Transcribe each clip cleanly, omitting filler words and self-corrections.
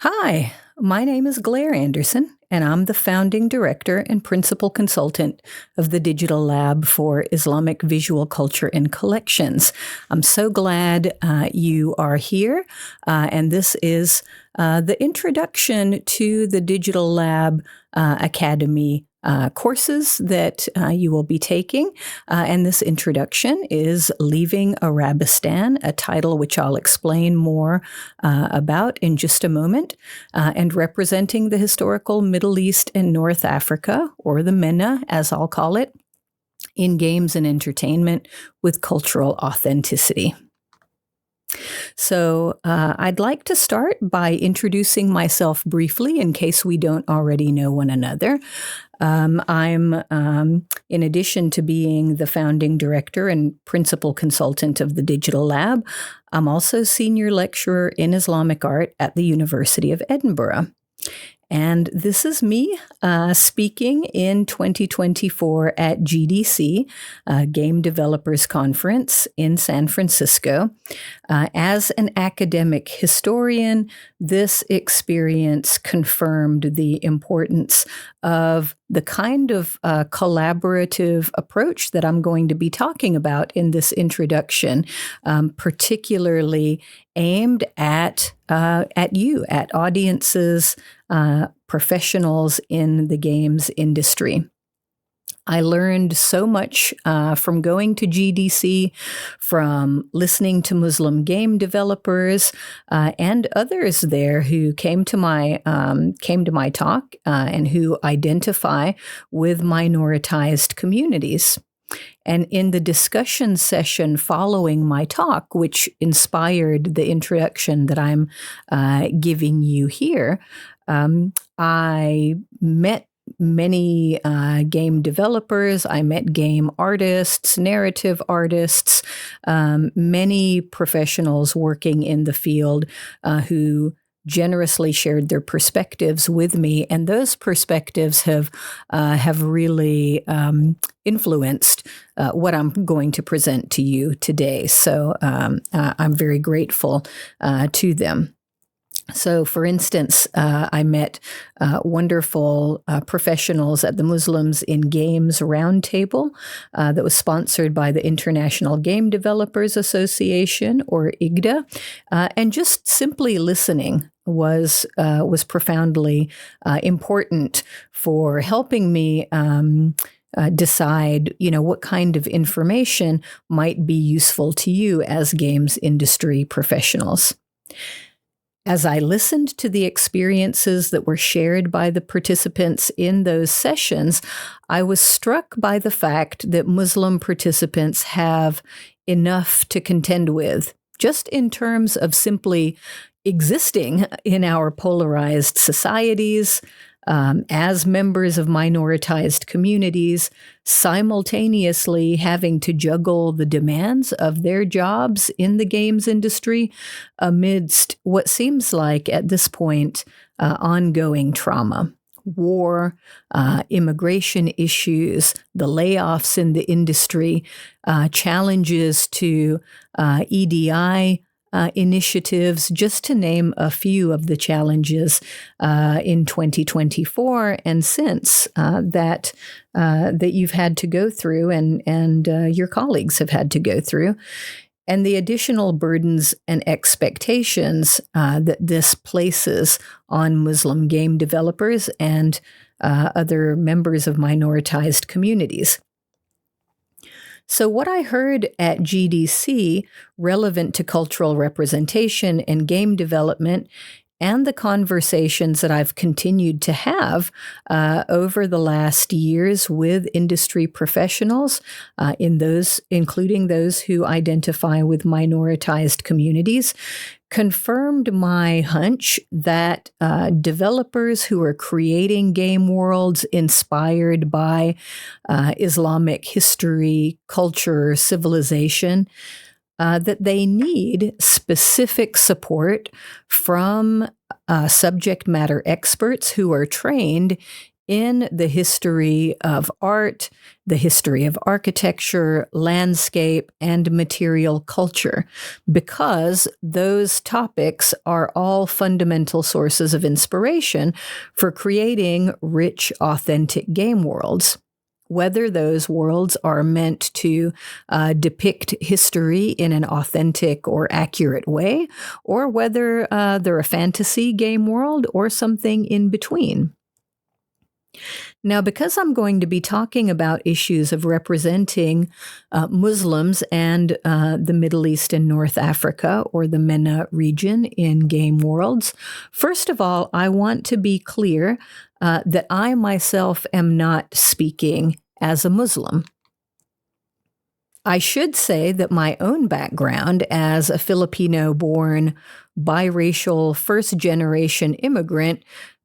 Hi, my name is Glaire Anderson, and I'm the founding director and principal consultant of the Digital Lab for Islamic Visual Culture and Collections. I'm so glad you are here, and this is the introduction to the Digital Lab Academy courses that you will be taking. And this introduction is Leaving Arabistan, a title which I'll explain more about in just a moment, and representing the historical Middle East and North Africa, or the MENA, as I'll call it, in games and entertainment with cultural authenticity. So I'd like to start by introducing myself briefly in case we don't already know one another. I'm, in addition to being the founding director and principal consultant of the Digital Lab, I'm also senior lecturer in Islamic art at the University of Edinburgh. And this is me speaking in 2024 at GDC, Game Developers Conference in San Francisco. As an academic historian, this experience confirmed the importance of the kind of collaborative approach that I'm going to be talking about in this introduction, particularly aimed at you, at audiences, professionals in the games industry. I learned so much from going to GDC, from listening to Muslim game developers and others there who came to my talk and who identify with minoritized communities. And in the discussion session following my talk, which inspired the introduction that I'm giving you here, I met many game developers. I met game artists, narrative artists, many professionals working in the field who generously shared their perspectives with me, and those perspectives have really influenced what I'm going to present to you today. So I'm very grateful to them. So, for instance, I met wonderful professionals at the Muslims in Games Roundtable that was sponsored by the International Game Developers Association, or IGDA, and just simply listening was profoundly important for helping me decide, what kind of information might be useful to you as games industry professionals. As I listened to the experiences that were shared by the participants in those sessions, I was struck by the fact that Muslim participants have enough to contend with, just in terms of simply existing in our polarized societies, as members of minoritized communities, simultaneously having to juggle the demands of their jobs in the games industry amidst what seems like, at this point, ongoing trauma. War, immigration issues, the layoffs in the industry, challenges to EDI initiatives, just to name a few of the challenges in 2024 and since that you've had to go through and your colleagues have had to go through, and the additional burdens and expectations that this places on Muslim game developers and other members of minoritized communities. So what I heard at GDC, relevant to cultural representation and game development, and the conversations that I've continued to have over the last years with industry professionals, including those who identify with minoritized communities, confirmed my hunch that developers who are creating game worlds inspired by Islamic history, culture, civilization, that they need specific support from subject matter experts who are trained in the history of art, the history of architecture, landscape, and material culture, because those topics are all fundamental sources of inspiration for creating rich, authentic game worlds. Whether those worlds are meant to depict history in an authentic or accurate way, or whether they're a fantasy game world or something in between. Now, because I'm going to be talking about issues of representing Muslims and the Middle East and North Africa, or the MENA region in game worlds, first of all, I want to be clear that I myself am not speaking as a Muslim. I should say that my own background as a Filipino-born, biracial, first-generation immigrant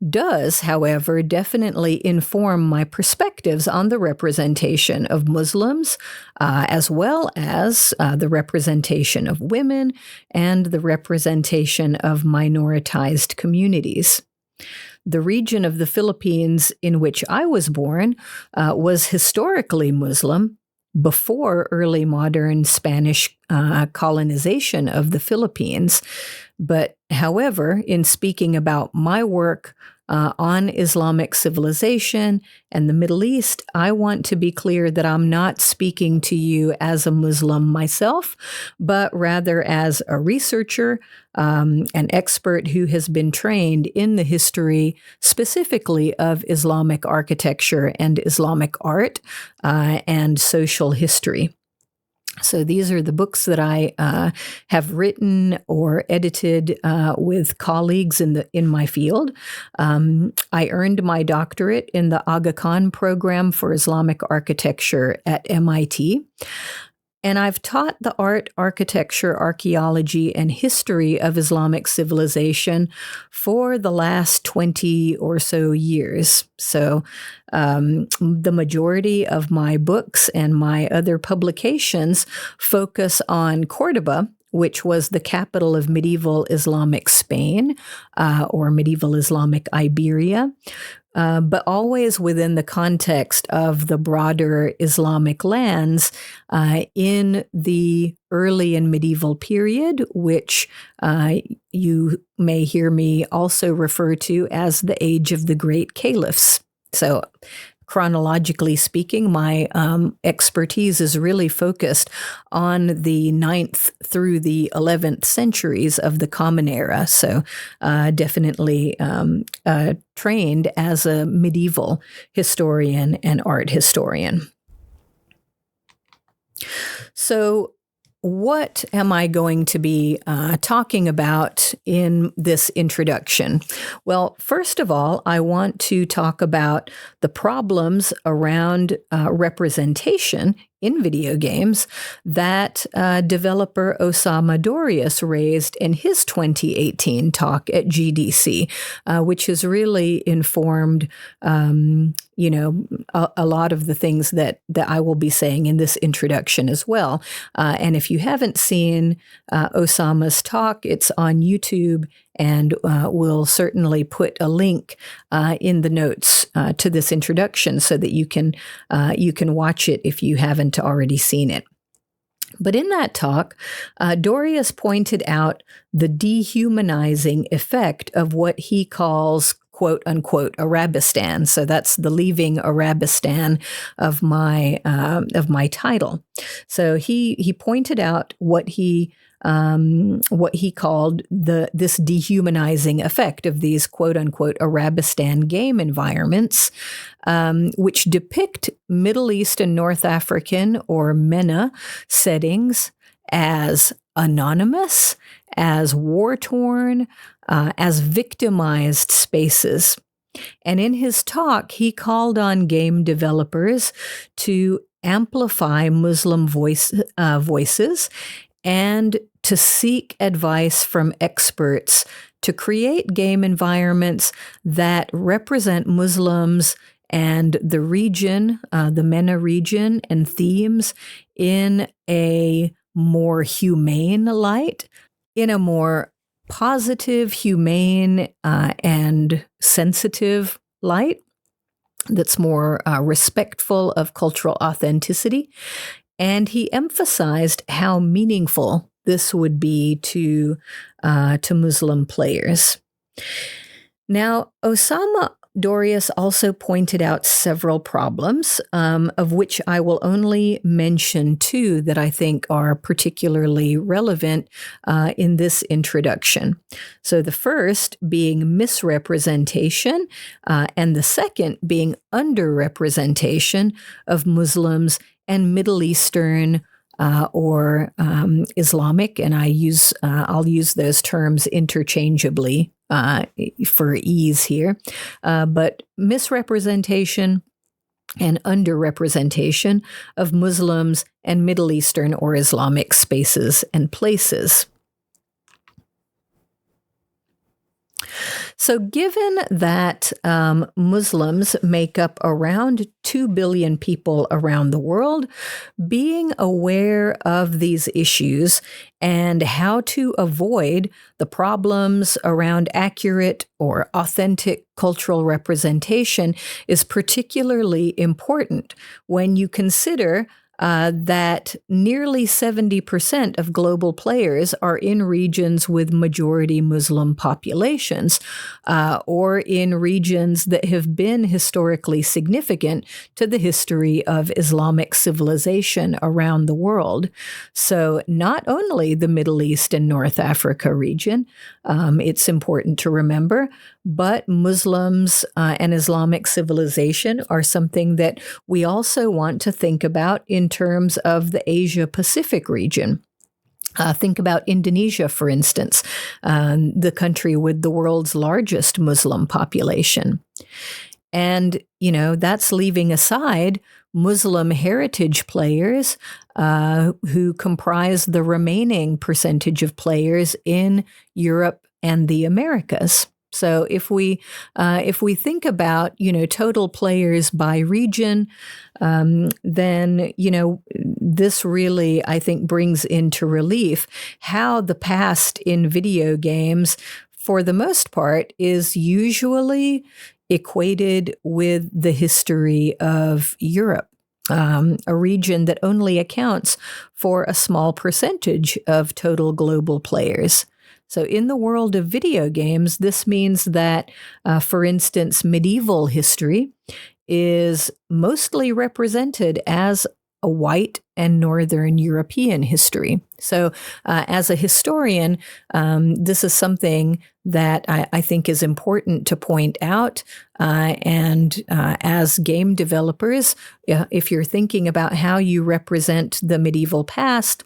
does, however, definitely inform my perspectives on the representation of Muslims, as well as the representation of women and the representation of minoritized communities. The region of the Philippines in which I was born was historically Muslim before early modern Spanish colonization of the Philippines. But however, in speaking about my work on Islamic civilization and the Middle East, I want to be clear that I'm not speaking to you as a Muslim myself, but rather as a researcher, an expert who has been trained in the history specifically of Islamic architecture and Islamic art and social history. So these are the books that I have written or edited with colleagues in my field. I earned my doctorate in the Aga Khan program for Islamic architecture at MIT. And I've taught the art, architecture, archaeology, and history of Islamic civilization for the last 20 or so years. So the majority of my books and my other publications focus on Cordoba, which was the capital of medieval Islamic Spain or medieval Islamic Iberia, but always within the context of the broader Islamic lands in the early and medieval period, which you may hear me also refer to as the Age of the Great Caliphs. So chronologically speaking, my expertise is really focused on the 9th through the 11th centuries of the Common Era. So definitely trained as a medieval historian and art historian. So what am I going to be talking about in this introduction? Well, first of all, I want to talk about the problems around representation in video games that developer Osama Dorius raised in his 2018 talk at GDC, which has really informed a lot of the things that I will be saying in this introduction as well. And if you haven't seen Osama's talk, it's on YouTube, and we'll certainly put a link in the notes to this introduction so that you can watch it if you haven't already seen it. But in that talk, Dorius pointed out the dehumanizing effect of what he calls quote unquote Arabistan. So that's the Leaving Arabistan of my title. So he pointed out what he called this dehumanizing effect of these quote unquote Arabistan game environments, which depict Middle East and North African or MENA settings as anonymous, as war-torn, as victimized spaces. And in his talk, he called on game developers to amplify Muslim voices and to seek advice from experts to create game environments that represent Muslims and the region, the MENA region, and themes in a more humane light, in a more positive, humane, and sensitive light. that's more respectful of cultural authenticity. And he emphasized how meaningful this would be to Muslim players. Now, Osama Dorius also pointed out several problems, of which I will only mention two that I think are particularly relevant in this introduction. So the first being misrepresentation, and the second being underrepresentation of Muslims and Middle Eastern or Islamic, and I'll use those terms interchangeably for ease here, but misrepresentation and underrepresentation of Muslims and Middle Eastern or Islamic spaces and places. So given that Muslims make up around 2 billion people around the world, being aware of these issues and how to avoid the problems around accurate or authentic cultural representation is particularly important when you consider that nearly 70% of global players are in regions with majority Muslim populations, or in regions that have been historically significant to the history of Islamic civilization around the world. So not only the Middle East and North Africa region, it's important to remember, but Muslims and Islamic civilization are something that we also want to think about in terms of the Asia-Pacific region. Think about Indonesia, for instance, the country with the world's largest Muslim population. And, that's leaving aside Muslim heritage players who comprise the remaining percentage of players in Europe and the Americas. So if we think about, total players by region, then, this really, I think, brings into relief how the past in video games, for the most part, is usually equated with the history of Europe. A region that only accounts for a small percentage of total global players. So in the world of video games, this means that, for instance, medieval history is mostly represented as a white and Northern European history. So as a historian, this is something that I think is important to point out. And as game developers, if you're thinking about how you represent the medieval past,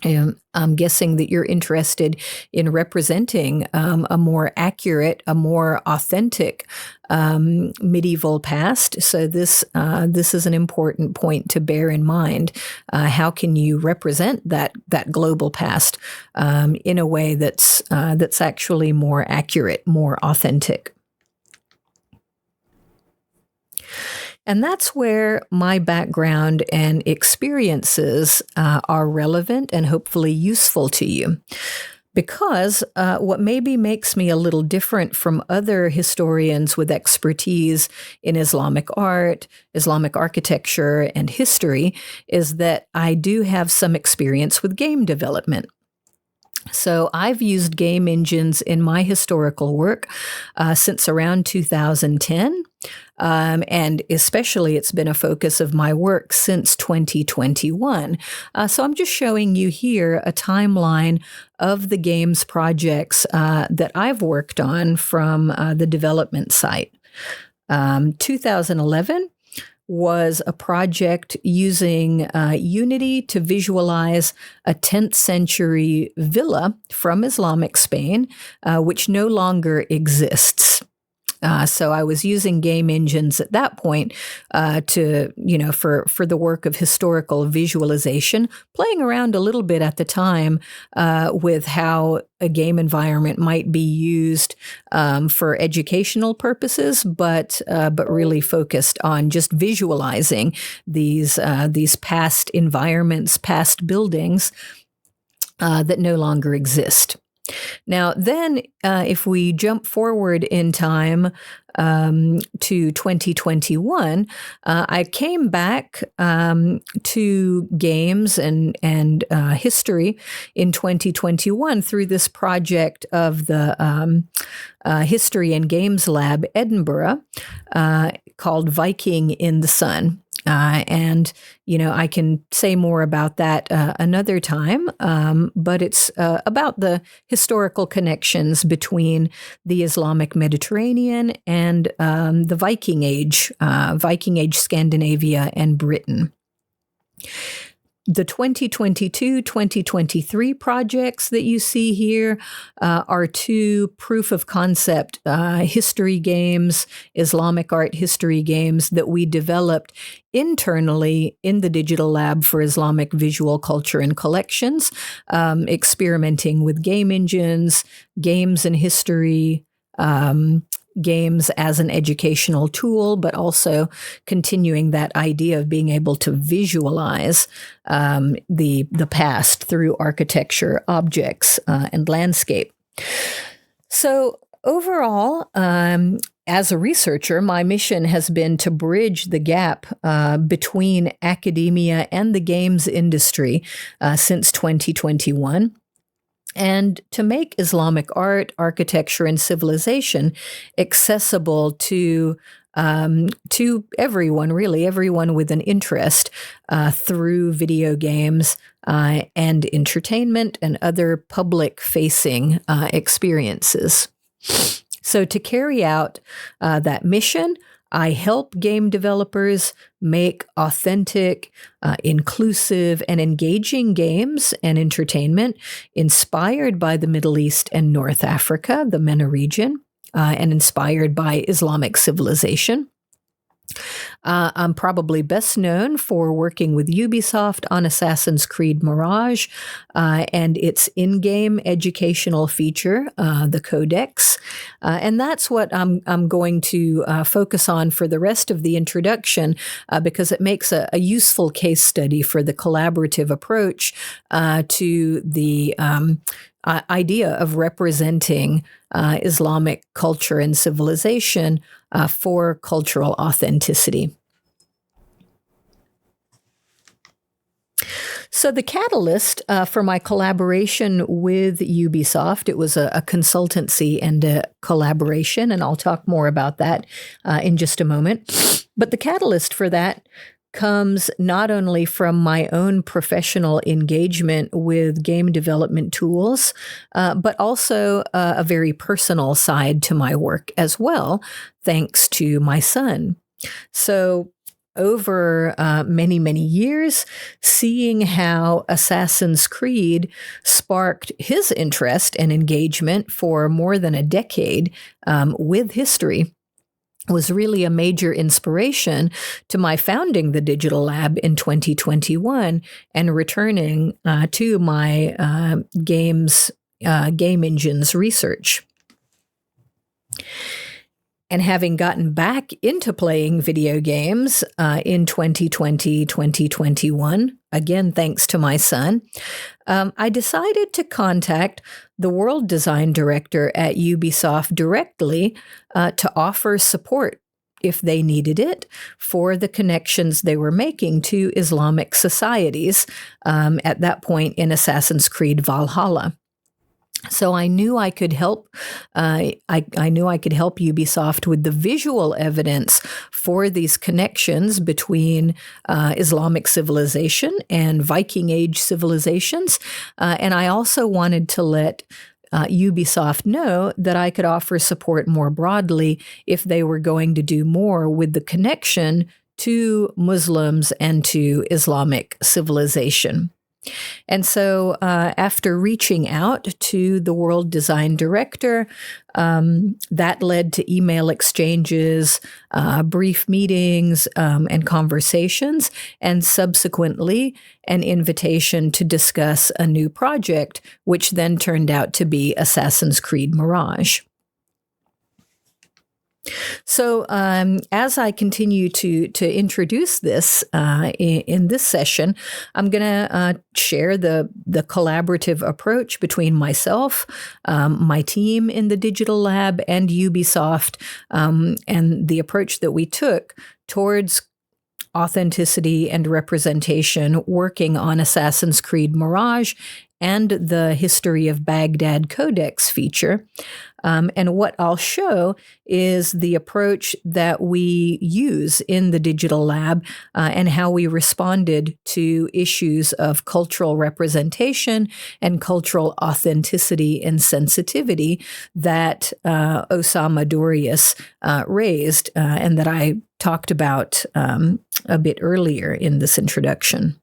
I'm guessing that you're interested in representing a more accurate, a more authentic medieval past. So this is an important point to bear in mind. How can you represent that global past in a way that's actually more accurate, more authentic? And that's where my background and experiences are relevant and hopefully useful to you. Because what maybe makes me a little different from other historians with expertise in Islamic art, Islamic architecture, and history is that I do have some experience with game development. So I've used game engines in my historical work since around 2010. And especially it's been a focus of my work since 2021. So I'm just showing you here a timeline of the games projects that I've worked on from the development site. 2011 was a project using Unity to visualize a 10th century villa from Islamic Spain, which no longer exists. So I was using game engines at that point to, for the work of historical visualization, playing around a little bit at the time with how a game environment might be used for educational purposes, but really focused on just visualizing these past environments, past buildings that no longer exist. Now, then, if we jump forward in time to 2021, I came back to games and history in 2021 through this project of the History and Games Lab Edinburgh called Viking in the Sun. And, I can say more about that another time, but it's about the historical connections between the Islamic Mediterranean and the Viking Age Scandinavia and Britain. The 2022-2023 projects that you see here are two proof of concept history games, Islamic art history games that we developed internally in the Digital Lab for Islamic Visual Culture and Collections, experimenting with game engines, games and history, games as an educational tool, but also continuing that idea of being able to visualize the past through architecture, objects, and landscape. So overall, as a researcher, my mission has been to bridge the gap between academia and the games industry since 2021. And to make Islamic art, architecture, and civilization accessible to everyone, really, everyone with an interest through video games and entertainment and other public-facing experiences. So to carry out that mission, I help game developers make authentic, inclusive, and engaging games and entertainment inspired by the Middle East and North Africa, the MENA region, and inspired by Islamic civilization. I'm probably best known for working with Ubisoft on Assassin's Creed Mirage and its in-game educational feature, the Codex. And that's what I'm going to focus on for the rest of the introduction because it makes a useful case study for the collaborative approach to the idea of representing Islamic culture and civilization for cultural authenticity. So the catalyst for my collaboration with Ubisoft, it was a consultancy and a collaboration, and I'll talk more about that in just a moment. But the catalyst for that comes not only from my own professional engagement with game development tools, but also a very personal side to my work as well, thanks to my son. So over many, many years, seeing how Assassin's Creed sparked his interest and engagement for more than a decade with history was really a major inspiration to my founding the Digital Lab in 2021 and returning to my game engines research. And having gotten back into playing video games in 2020, 2021, again, thanks to my son, I decided to contact the world design director at Ubisoft directly to offer support if they needed it for the connections they were making to Islamic societies at that point in Assassin's Creed Valhalla. So I knew I could help. I knew I could help Ubisoft with the visual evidence for these connections between Islamic civilization and Viking Age civilizations, and I also wanted to let Ubisoft know that I could offer support more broadly if they were going to do more with the connection to Muslims and to Islamic civilization. And so after reaching out to the world design director, that led to email exchanges, brief meetings, and conversations, and subsequently an invitation to discuss a new project, which then turned out to be Assassin's Creed Mirage. So, as I continue to introduce this in this session, I'm going to share the collaborative approach between myself, my team in the Digital Lab, and Ubisoft, and the approach that we took towards authenticity and representation, working on Assassin's Creed Mirage and the History of Baghdad Codex feature. And what I'll show is the approach that we use in the Digital Lab and how we responded to issues of cultural representation and cultural authenticity and sensitivity that Osama Dorius raised and that I talked about a bit earlier in this introduction.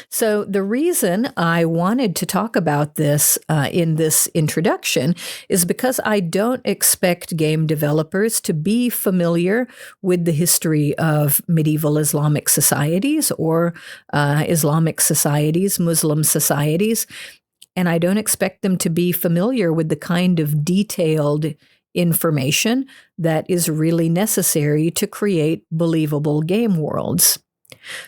So the reason I wanted to talk about this in this introduction is because I don't expect game developers to be familiar with the history of medieval Islamic societies or Islamic societies, Muslim societies, and I don't expect them to be familiar with the kind of detailed information that is really necessary to create believable game worlds.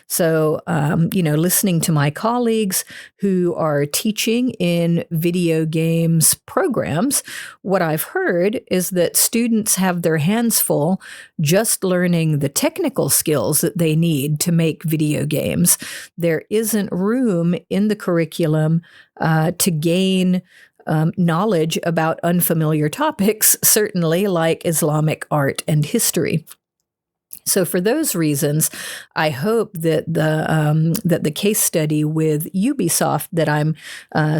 So, listening to my colleagues who are teaching in video games programs, what I've heard is that students have their hands full just learning the technical skills that they need to make video games. There isn't room in the curriculum to gain knowledge about unfamiliar topics, certainly like Islamic art and history. So for those reasons, I hope that the case study with Ubisoft that I'm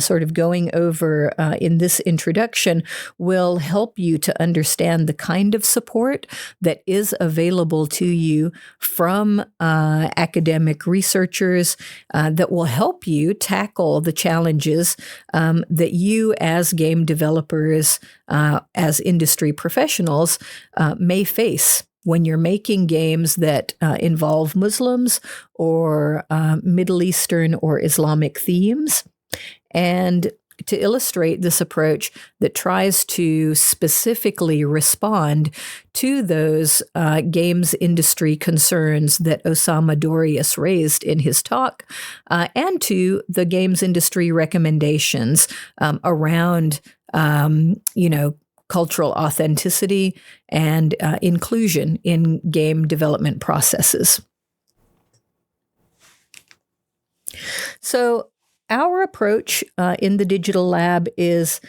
sort of going over in this introduction will help you to understand the kind of support that is available to you from academic researchers that will help you tackle the challenges that you as game developers, as industry professionals, may face when you're making games that involve Muslims or Middle Eastern or Islamic themes. And to illustrate this approach that tries to specifically respond to those games industry concerns that Osama Dorius raised in his talk, and to the games industry recommendations around, cultural authenticity and inclusion in game development processes. So our approach in the Digital Lab is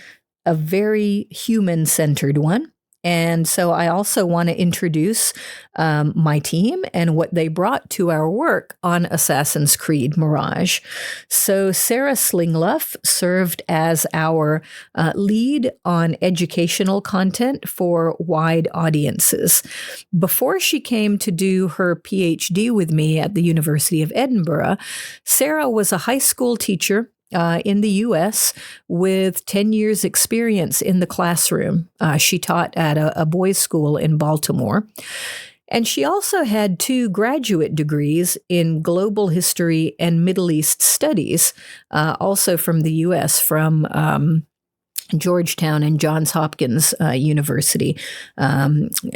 a very human-centered one. And so I also want to introduce my team and what they brought to our work on Assassin's Creed Mirage. So Sarah Slingluff served as our lead on educational content for wide audiences. Before she came to do her PhD with me at the University of Edinburgh, Sarah was a high school teacher in the U.S. with 10 years experience in the classroom. She taught at a boys' school in Baltimore. And she also had 2 graduate degrees in global history and Middle East studies, also from the U.S., from Georgetown and Johns Hopkins University,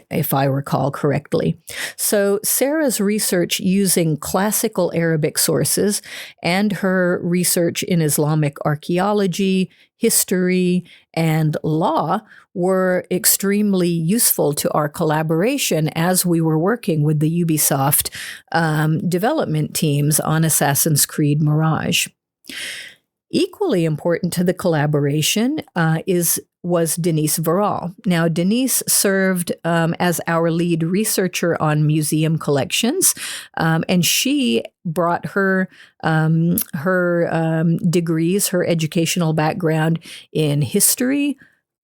if I recall correctly. So Sarah's research using classical Arabic sources and her research in Islamic archaeology, history, and law were extremely useful to our collaboration as we were working with the Ubisoft development teams on Assassin's Creed Mirage. Equally important to the collaboration was Denise Verral. Now, Denise served as our lead researcher on museum collections, and she brought her degrees, her educational background in history,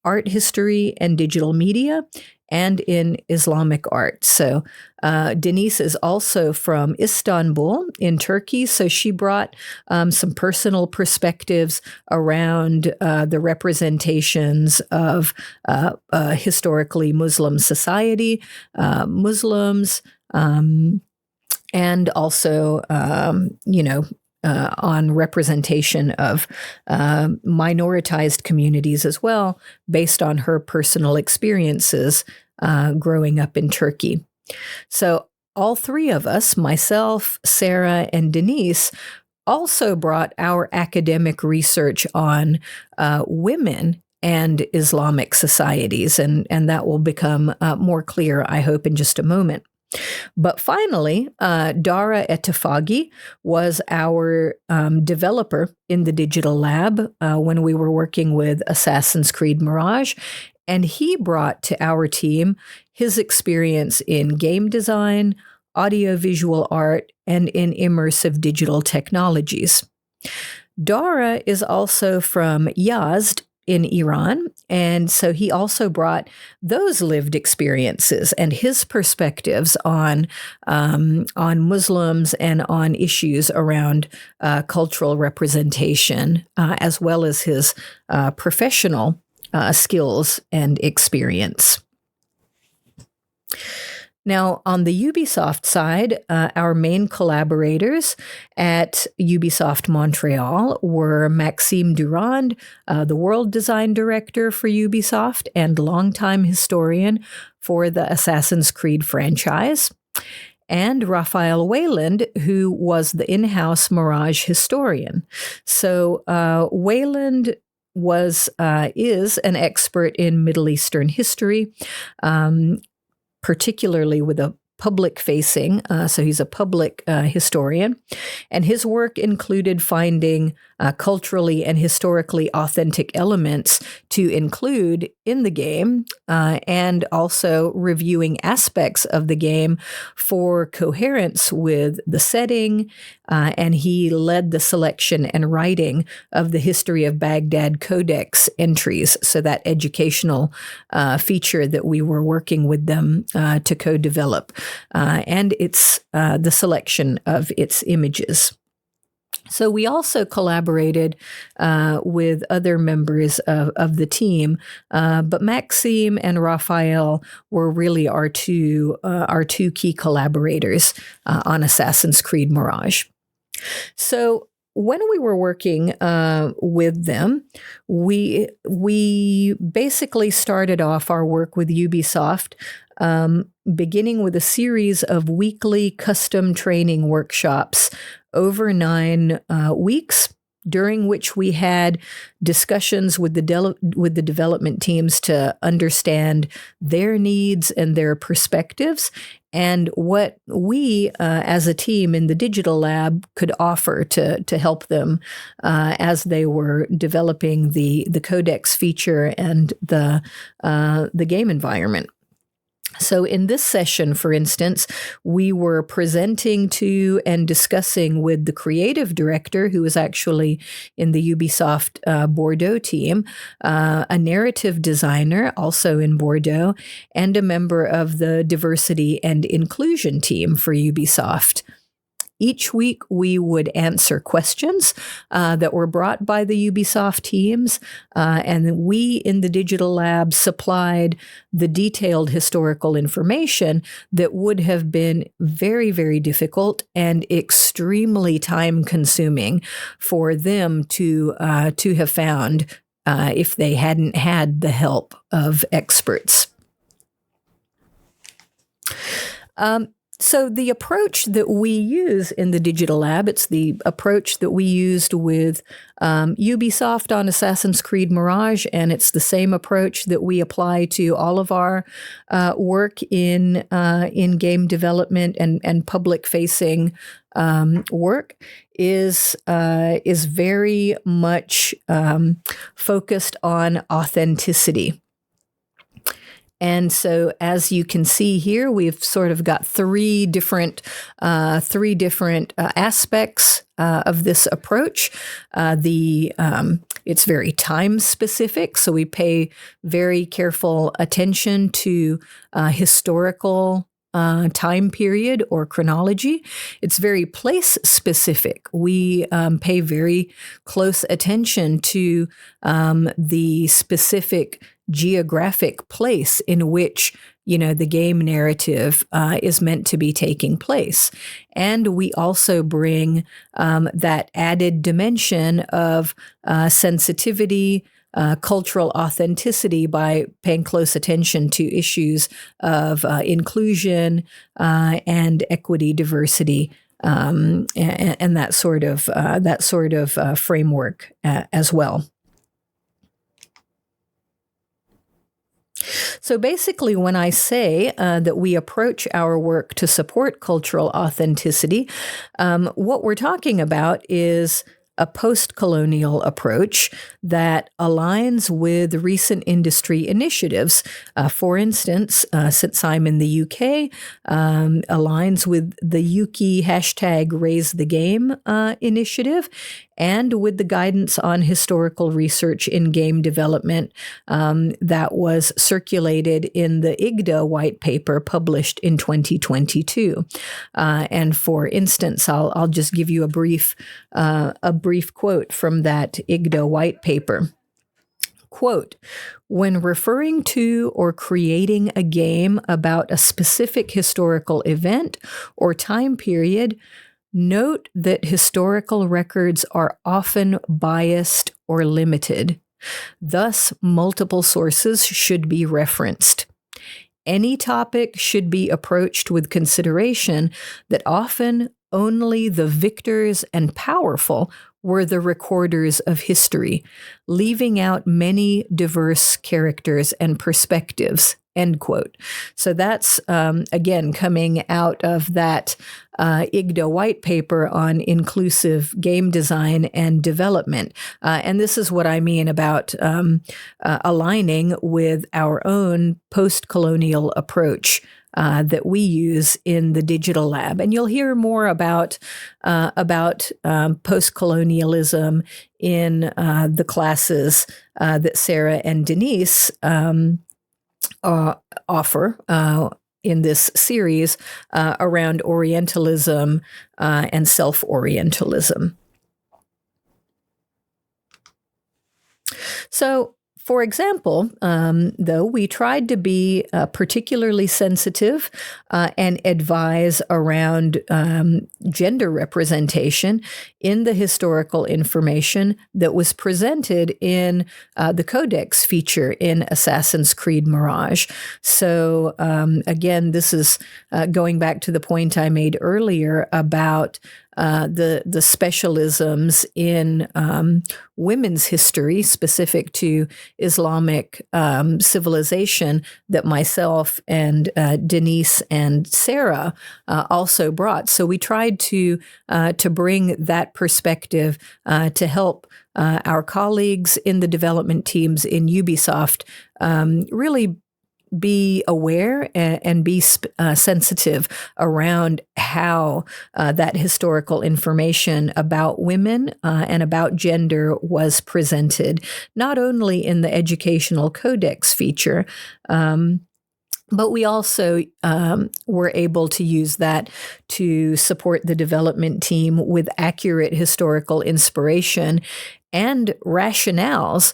art history, and digital media, and in Islamic art. So Denise is also from Istanbul in Turkey, so she brought some personal perspectives around the representations of historically Muslim society, Muslims, and also, on representation of minoritized communities as well, based on her personal experiences growing up in Turkey. So all three of us, myself, Sarah, and Denise, also brought our academic research on women and Islamic societies, and that will become more clear, I hope, in just a moment. But finally, Dara Etefagi was our developer in the digital lab when we were working with Assassin's Creed Mirage, and he brought to our team his experience in game design, audiovisual art, and in immersive digital technologies. Dara is also from Yazd in Iran, and so he also brought those lived experiences and his perspectives on Muslims and on issues around cultural representation, as well as his professional skills and experience. Now, on the Ubisoft side, our main collaborators at Ubisoft Montreal were Maxime Durand, the world design director for Ubisoft and longtime historian for the Assassin's Creed franchise, and Raphael Wayland, who was the in-house Mirage historian. So Wayland is an expert in Middle Eastern history, particularly with a public-facing, so he's a public historian, and his work included finding culturally and historically authentic elements to include in the game, and also reviewing aspects of the game for coherence with the setting, and he led the selection and writing of the History of Baghdad Codex entries, so that educational feature that we were working with them to co-develop. And it's the selection of its images. So we also collaborated with other members of the team, but Maxime and Raphael were really our two key collaborators on Assassin's Creed Mirage. So when we were working with them, we basically started off our work with Ubisoft beginning with a series of weekly custom training workshops over 9 weeks, during which we had discussions with the development teams to understand their needs and their perspectives, and what we as a team in the digital lab could offer to help them as they were developing the Codex feature and the game environment. So in this session, for instance, we were presenting to and discussing with the creative director, who was actually in the Ubisoft Bordeaux team, a narrative designer, also in Bordeaux, and a member of the diversity and inclusion team for Ubisoft. Each week, we would answer questions that were brought by the Ubisoft teams, and we in the digital lab supplied the detailed historical information that would have been very, very difficult and extremely time-consuming for them to have found if they hadn't had the help of experts. So the approach that we use in the digital lab, it's the approach that we used with Ubisoft on Assassin's Creed Mirage, and it's the same approach that we apply to all of our work in game development and public-facing work, is very much focused on authenticity. And so, as you can see here, we've sort of got three different aspects of this approach. It's very time specific, so we pay very careful attention to historical time period or chronology. It's very place specific. We pay very close attention to the specific geographic place in which, the game narrative is meant to be taking place. And we also bring that added dimension of sensitivity, cultural authenticity by paying close attention to issues of inclusion and equity, diversity, and that sort of framework as well. So basically, when I say that we approach our work to support cultural authenticity, what we're talking about is a post-colonial approach that aligns with recent industry initiatives. For instance, since I'm in the UK, aligns with the Yuki hashtag Raise the Game initiative, and with the guidance on historical research in game development that was circulated in the IGDA white paper published in 2022. And for instance, I'll just give you a brief quote from that IGDA white paper. Quote, "When referring to or creating a game about a specific historical event or time period, note that historical records are often biased or limited. Thus, multiple sources should be referenced. Any topic should be approached with consideration that often only the victors and powerful were the recorders of history, leaving out many diverse characters and perspectives." End quote. So that's, again, coming out of that IGDA white paper on inclusive game design and development. And this is what I mean about aligning with our own post-colonial approach that we use in the digital lab. And you'll hear more about post-colonialism in the classes that Sarah and Denise offer in this series around Orientalism and self-Orientalism. So, for example, though, we tried to be particularly sensitive and advise around gender representation in the historical information that was presented in the Codex feature in Assassin's Creed Mirage. So, again, this is going back to the point I made earlier about the specialisms in women's history specific to Islamic civilization that myself and Denise and Sarah also brought. So we tried to bring that perspective to help our colleagues in the development teams in Ubisoft really be aware and be sensitive around how that historical information about women and about gender was presented, not only in the educational codex feature, but we also were able to use that to support the development team with accurate historical inspiration and rationales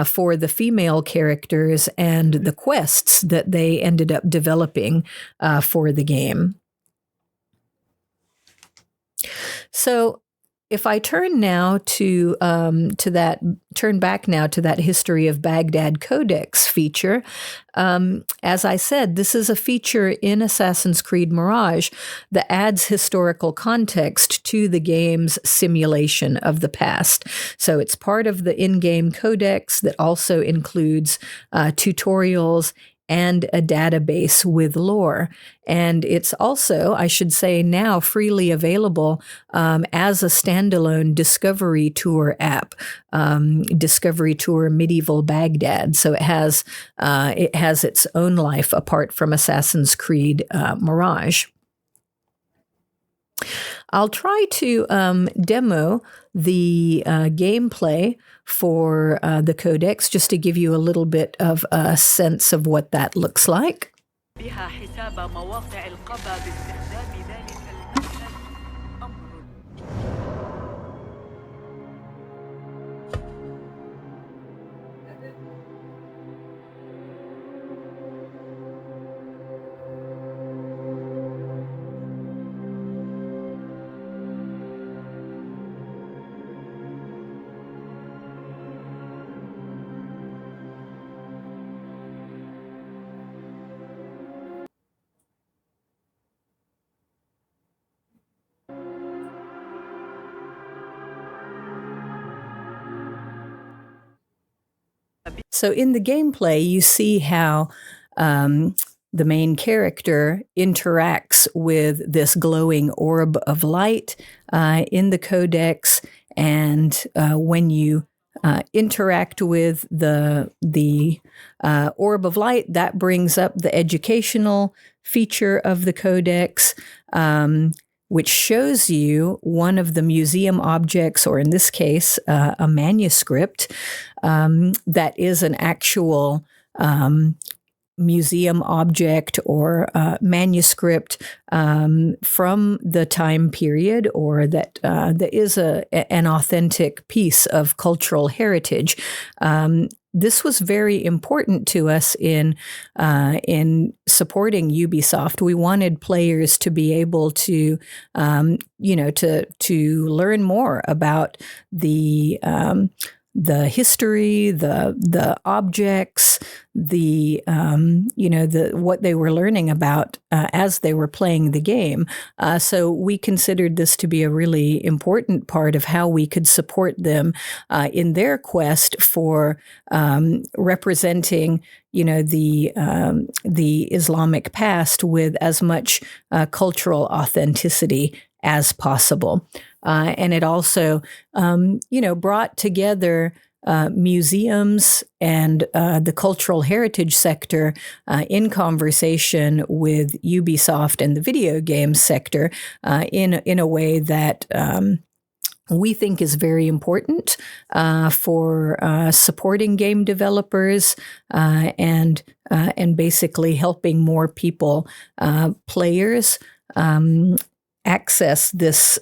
for the female characters and the quests that they ended up developing for the game. So, if I turn now turn back now to that History of Baghdad Codex feature, as I said, this is a feature in Assassin's Creed Mirage that adds historical context to the game's simulation of the past. So it's part of the in-game codex that also includes tutorials and a database with lore. And it's also, I should say now, freely available as a standalone Discovery Tour app, Discovery Tour Medieval Baghdad. So it has its own life apart from Assassin's Creed Mirage. I'll try to demo the gameplay for the Codex, just to give you a little bit of a sense of what that looks like. So in the gameplay, you see how the main character interacts with this glowing orb of light in the Codex, and when you interact with the orb of light, that brings up the educational feature of the Codex, which shows you one of the museum objects, or in this case, a manuscript that is an actual museum object or manuscript from the time period, or that is an authentic piece of cultural heritage. This was very important to us in supporting Ubisoft. We wanted players to be able to, to learn more about the history, the objects, what they were learning about as they were playing the game. So we considered this to be a really important part of how we could support them in their quest for representing, the Islamic past with as much cultural authenticity as possible. And it also, brought together museums and the cultural heritage sector in conversation with Ubisoft and the video game sector in a way that we think is very important for supporting game developers and basically helping more people, players, access this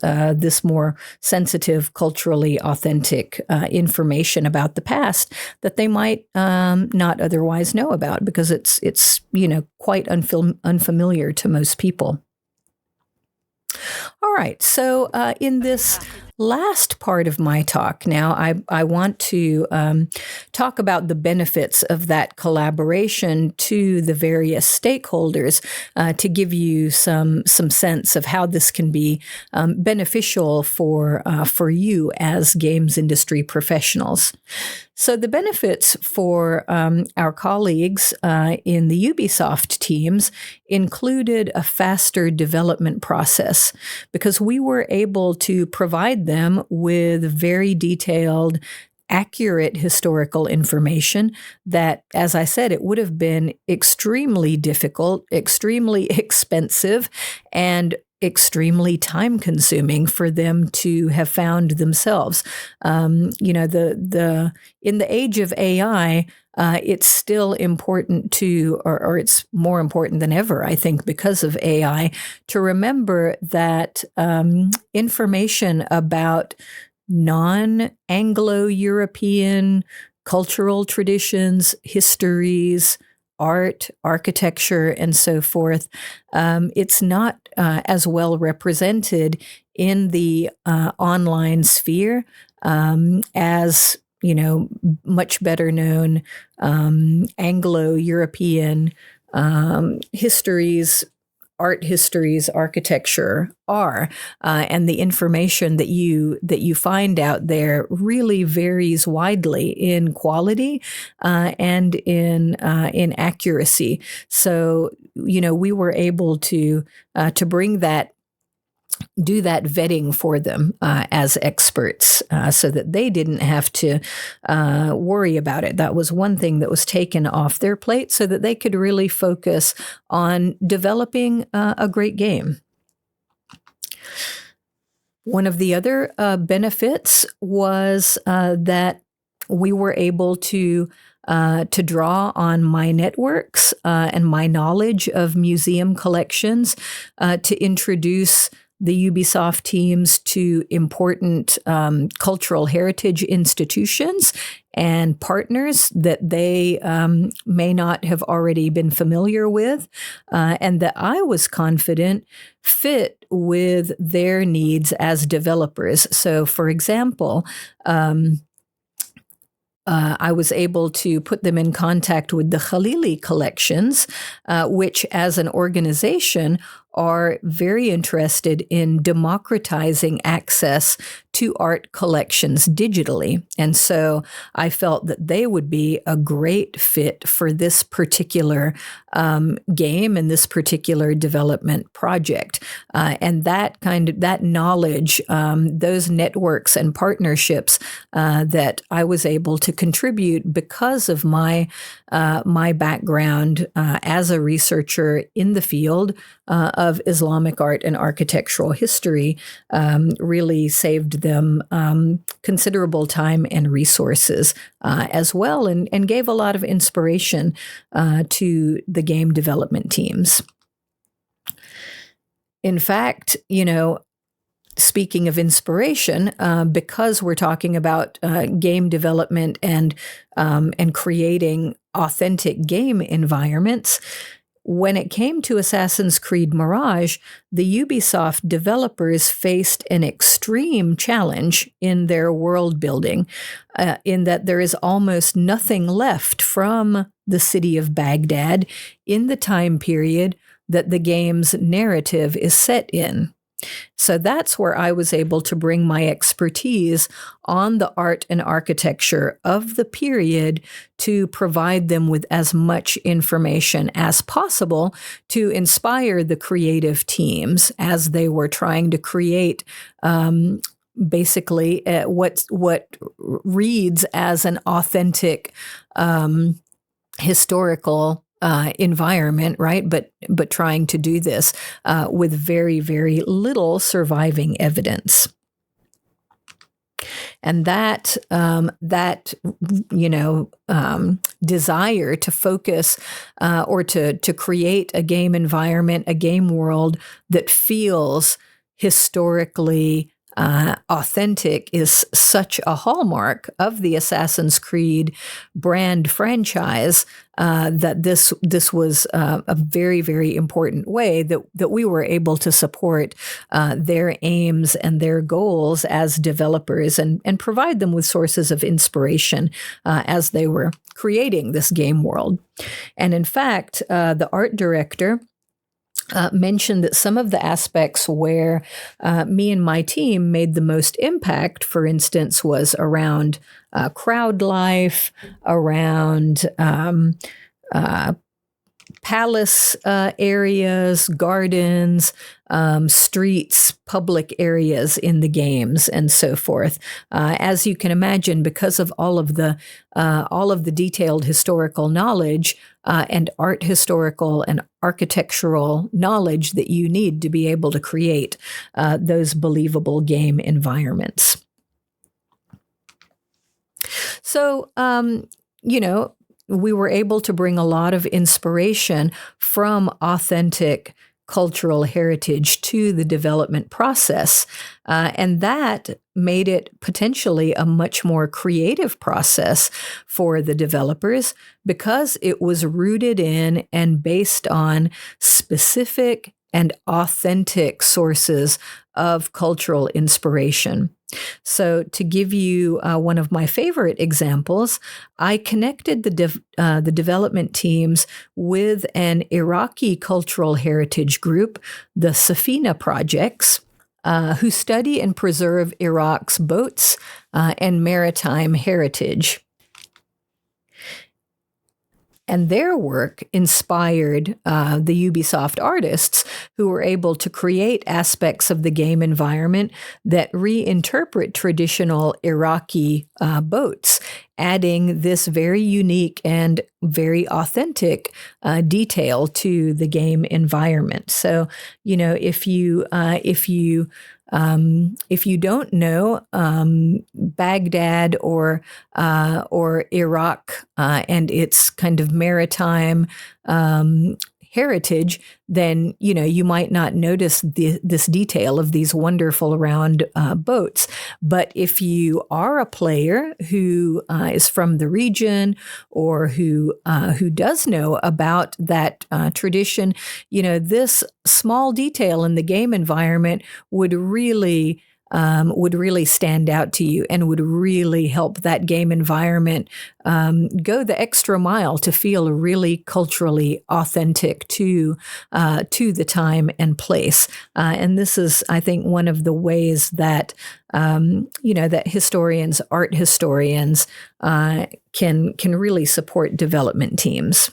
more sensitive, culturally authentic information about the past that they might not otherwise know about, because it's quite unfamiliar to most people. All right, so in this last part of my talk now, I want to talk about the benefits of that collaboration to the various stakeholders to give you some sense of how this can be beneficial for you as games industry professionals. So the benefits for our colleagues in the Ubisoft teams included a faster development process, because we were able to provide them with very detailed, accurate historical information that, as I said, it would have been extremely difficult, extremely expensive, and extremely time-consuming for them to have found themselves. In the age of AI, it's still important to, or it's more important than ever, I think, because of AI, to remember that information about non-Anglo-European cultural traditions, histories, art, architecture, and so forth, it's not as well represented in the online sphere as, much better known Anglo-European histories, art histories, architecture are, and the information that you find out there really varies widely in quality and in accuracy. So we were able to bring that. Do that vetting for them as experts so that they didn't have to worry about it. That was one thing that was taken off their plate so that they could really focus on developing a great game. One of the other benefits was that we were able to draw on my networks and my knowledge of museum collections to introduce the Ubisoft teams to important cultural heritage institutions and partners that they may not have already been familiar with, and that I was confident fit with their needs as developers. So, for example, I was able to put them in contact with the Khalili collections, which as an organization are very interested in democratizing access to art collections digitally. And so I felt that they would be a great fit for this particular game and this particular development project. And that knowledge, those networks and partnerships that I was able to contribute because of my background as a researcher in the field of Islamic art and architectural history really saved them considerable time and resources as well, and gave a lot of inspiration to the game development teams. In fact, speaking of inspiration, because we're talking about game development and creating authentic game environments, when it came to Assassin's Creed Mirage, the Ubisoft developers faced an extreme challenge in their world building, in that there is almost nothing left from the city of Baghdad in the time period that the game's narrative is set in. So that's where I was able to bring my expertise on the art and architecture of the period to provide them with as much information as possible to inspire the creative teams as they were trying to create basically what reads as an authentic historical environment, right? But trying to do this with very, very little surviving evidence. And that desire to focus or to create a game environment, a game world that feels historically authentic is such a hallmark of the Assassin's Creed brand franchise that this was a very, very important way that we were able to support their aims and their goals as developers and provide them with sources of inspiration as they were creating this game world. And in fact, the art director mentioned that some of the aspects where me and my team made the most impact, for instance, was around crowd life, around palace areas, gardens, streets, public areas in the games, and so forth. As you can imagine, because of all of the detailed historical knowledge and art historical and architectural knowledge that you need to be able to create those believable game environments. So, we were able to bring a lot of inspiration from authentic cultural heritage to the development process. And that made it potentially a much more creative process for the developers because it was rooted in and based on specific and authentic sources of cultural inspiration. So to give you one of my favorite examples, I connected the development teams with an Iraqi cultural heritage group, the Safina Projects, who study and preserve Iraq's boats and maritime heritage. And their work inspired the Ubisoft artists who were able to create aspects of the game environment that reinterpret traditional Iraqi boats, adding this very unique and very authentic detail to the game environment. So, if you don't know Baghdad or Iraq and its kind of maritime heritage, then you might not notice this detail of these wonderful round boats. But if you are a player who is from the region or who does know about that tradition, this small detail in the game environment would really would really stand out to you and would really help that game environment go the extra mile to feel really culturally authentic to the time and place. And this is, I think, one of the ways that that art historians, can really support development teams.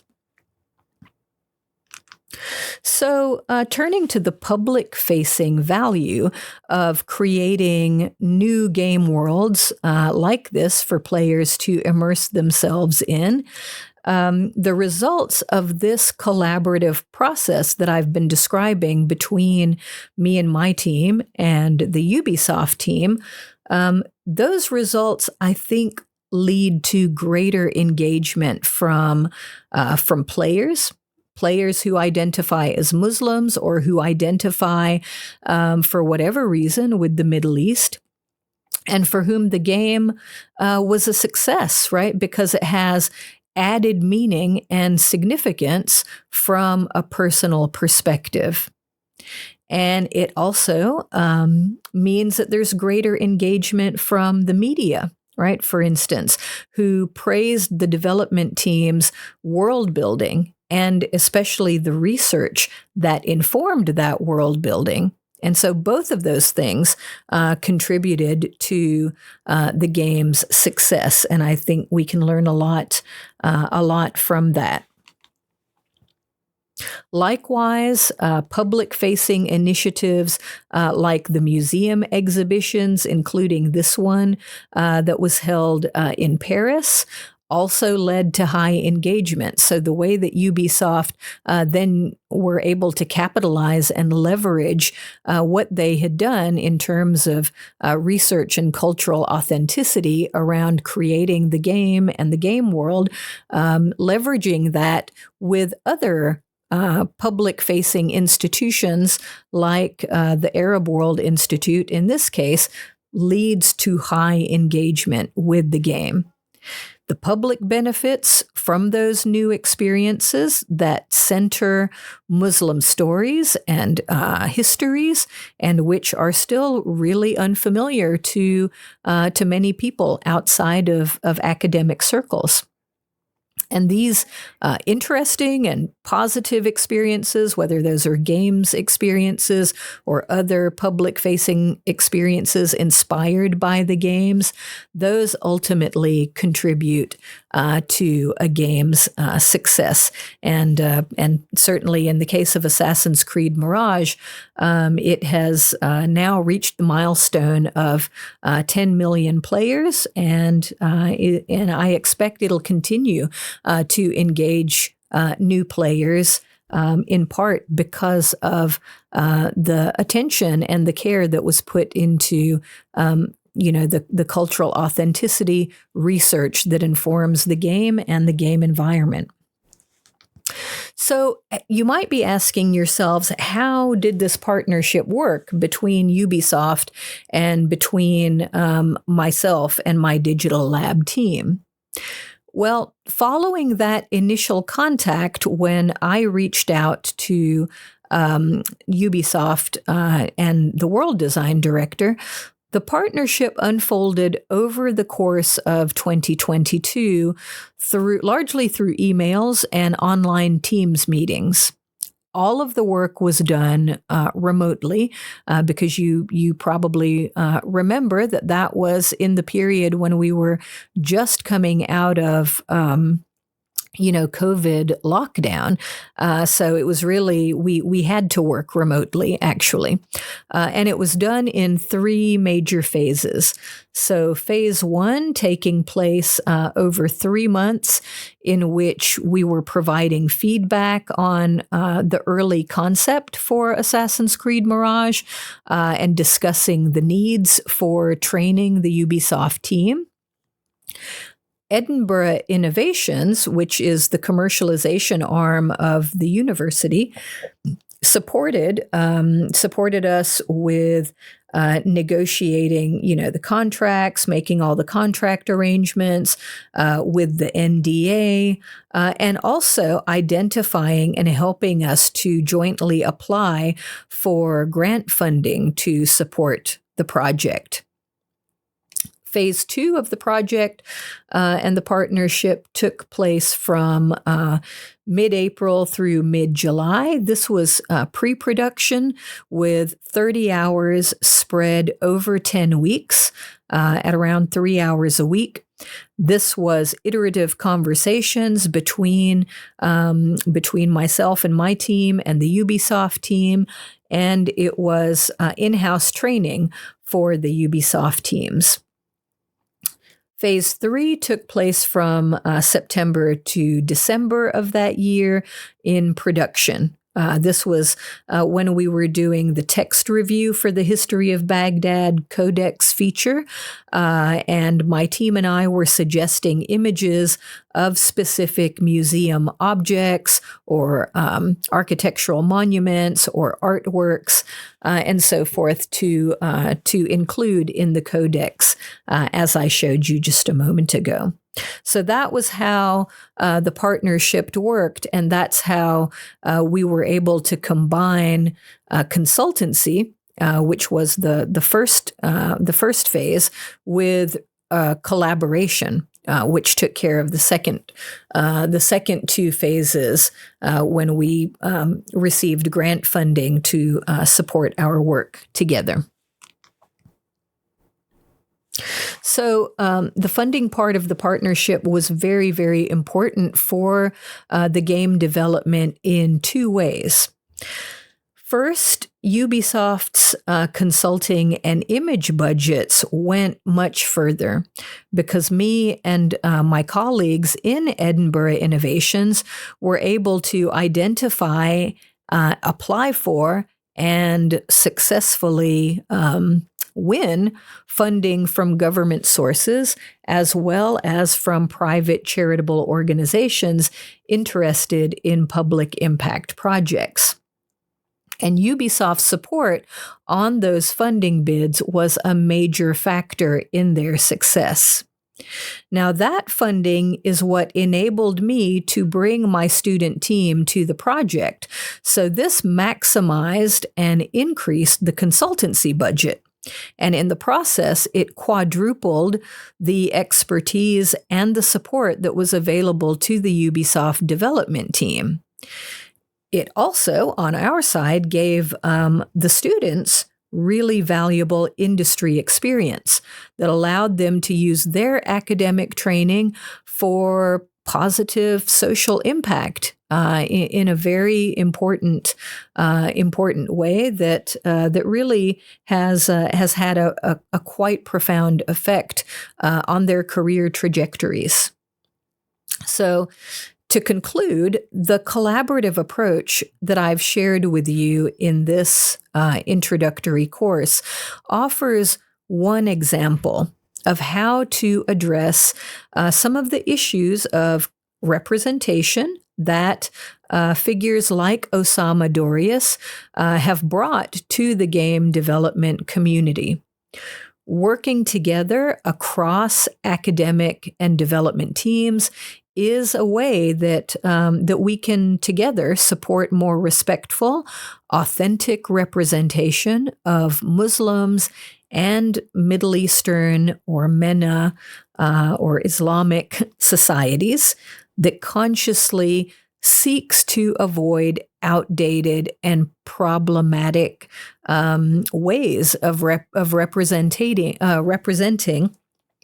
So turning to the public-facing value of creating new game worlds like this for players to immerse themselves in, the results of this collaborative process that I've been describing between me and my team and the Ubisoft team, those results, I think, lead to greater engagement from players who identify as Muslims or who identify, for whatever reason, with the Middle East, and for whom the game was a success, right? Because it has added meaning and significance from a personal perspective. And it also means that there's greater engagement from the media, right? For instance, who praised the development team's world building and especially the research that informed that world building. And so both of those things contributed to the game's success. And I think we can learn a lot from that. Likewise, public-facing initiatives like the museum exhibitions, including this one that was held in Paris, also led to high engagement. So the way that Ubisoft then were able to capitalize and leverage what they had done in terms of research and cultural authenticity around creating the game and the game world, leveraging that with other public-facing institutions like the Arab World Institute, in this case, leads to high engagement with the game. The public benefits from those new experiences that center Muslim stories and histories, and which are still really unfamiliar to many people outside of academic circles. And these interesting and positive experiences, whether those are games experiences or other public-facing experiences inspired by the games, those ultimately contribute to a game's success. And certainly in the case of Assassin's Creed Mirage, it has now reached the milestone of 10 million players, and I expect it'll continue to engage new players, in part because of the attention and the care that was put into the cultural authenticity research that informs the game and the game environment. So you might be asking yourselves, how did this partnership work between Ubisoft and between myself and my digital lab team? Well, following that initial contact, when I reached out to Ubisoft and the world design director, the partnership unfolded over the course of 2022 largely through emails and online Teams meetings. All of the work was done remotely because you probably remember that was in the period when we were just coming out of COVID lockdown. So it was really, we had to work remotely, actually. And it was done in 3 major phases. So phase 1 taking place over 3 months, in which we were providing feedback on the early concept for Assassin's Creed Mirage and discussing the needs for training the Ubisoft team. Edinburgh Innovations, which is the commercialization arm of the university, supported us with negotiating, the contracts, making all the contract arrangements with the NDA, and also identifying and helping us to jointly apply for grant funding to support the project. Phase 2 of the project and the partnership took place from mid-April through mid-July. This was pre-production with 30 hours spread over 10 weeks at around 3 hours a week. This was iterative conversations between myself and my team and the Ubisoft team, and it was in-house training for the Ubisoft teams. Phase 3 took place from September to December of that year in production. This was when we were doing the text review for the History of Baghdad Codex feature, and my team and I were suggesting images of specific museum objects or architectural monuments or artworks and so forth to include in the Codex, as I showed you just a moment ago. So that was how the partnership worked, and that's how we were able to combine consultancy, which was the first phase, with collaboration, which took care of the second 2 phases when we received grant funding to support our work together. So the funding part of the partnership was very, very important for the game development in 2 ways. First, Ubisoft's consulting and image budgets went much further because me and my colleagues in Edinburgh Innovations were able to identify, apply for, and successfully win funding from government sources as well as from private charitable organizations interested in public impact projects. And Ubisoft's support on those funding bids was a major factor in their success. Now, that funding is what enabled me to bring my student team to the project. So this maximized and increased the consultancy budget. And in the process, it quadrupled the expertise and the support that was available to the Ubisoft development team. It also, on our side, gave the students really valuable industry experience that allowed them to use their academic training for positive social impact in a very important way that really has had a quite profound effect on their career trajectories. So, to conclude, the collaborative approach that I've shared with you in this introductory course offers one example of how to address some of the issues of representation that figures like Osama Dorius have brought to the game development community. Working together across academic and development teams is a way that we can together support more respectful, authentic representation of Muslims and Middle Eastern or MENA or Islamic societies that consciously seeks to avoid outdated and problematic ways of representing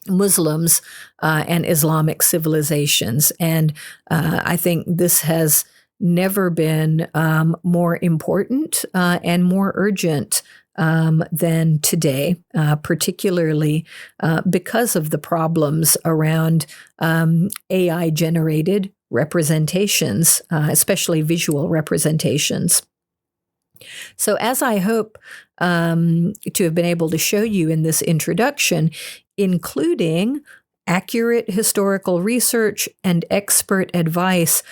Muslims and Islamic civilizations. And I think this has never been more important and more urgent than today, particularly because of the problems around AI-generated representations, especially visual representations. So as I hope to have been able to show you in this introduction, including accurate historical research and expert advice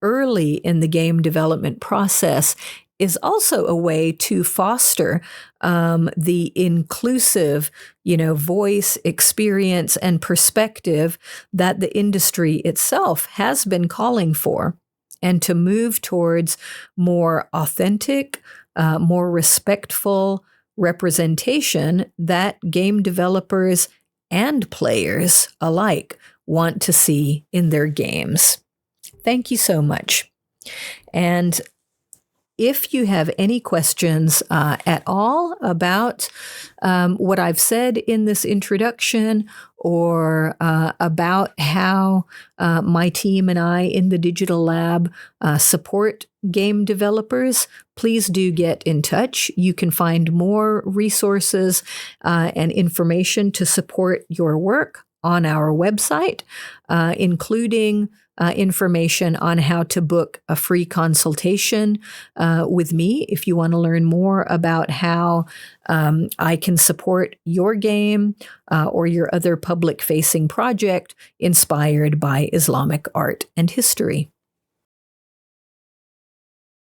early in the game development process is also a way to foster the inclusive, voice, experience, and perspective that the industry itself has been calling for, and to move towards more authentic, more respectful representation that game developers and players alike want to see in their games. Thank you so much. And if you have any questions at all about what I've said in this introduction, or about how my team and I in the Digital Lab support game developers, please do get in touch. You can find more resources and information to support your work on our website, including information on how to book a free consultation with me if you want to learn more about how I can support your game or your other public-facing project inspired by Islamic art and history.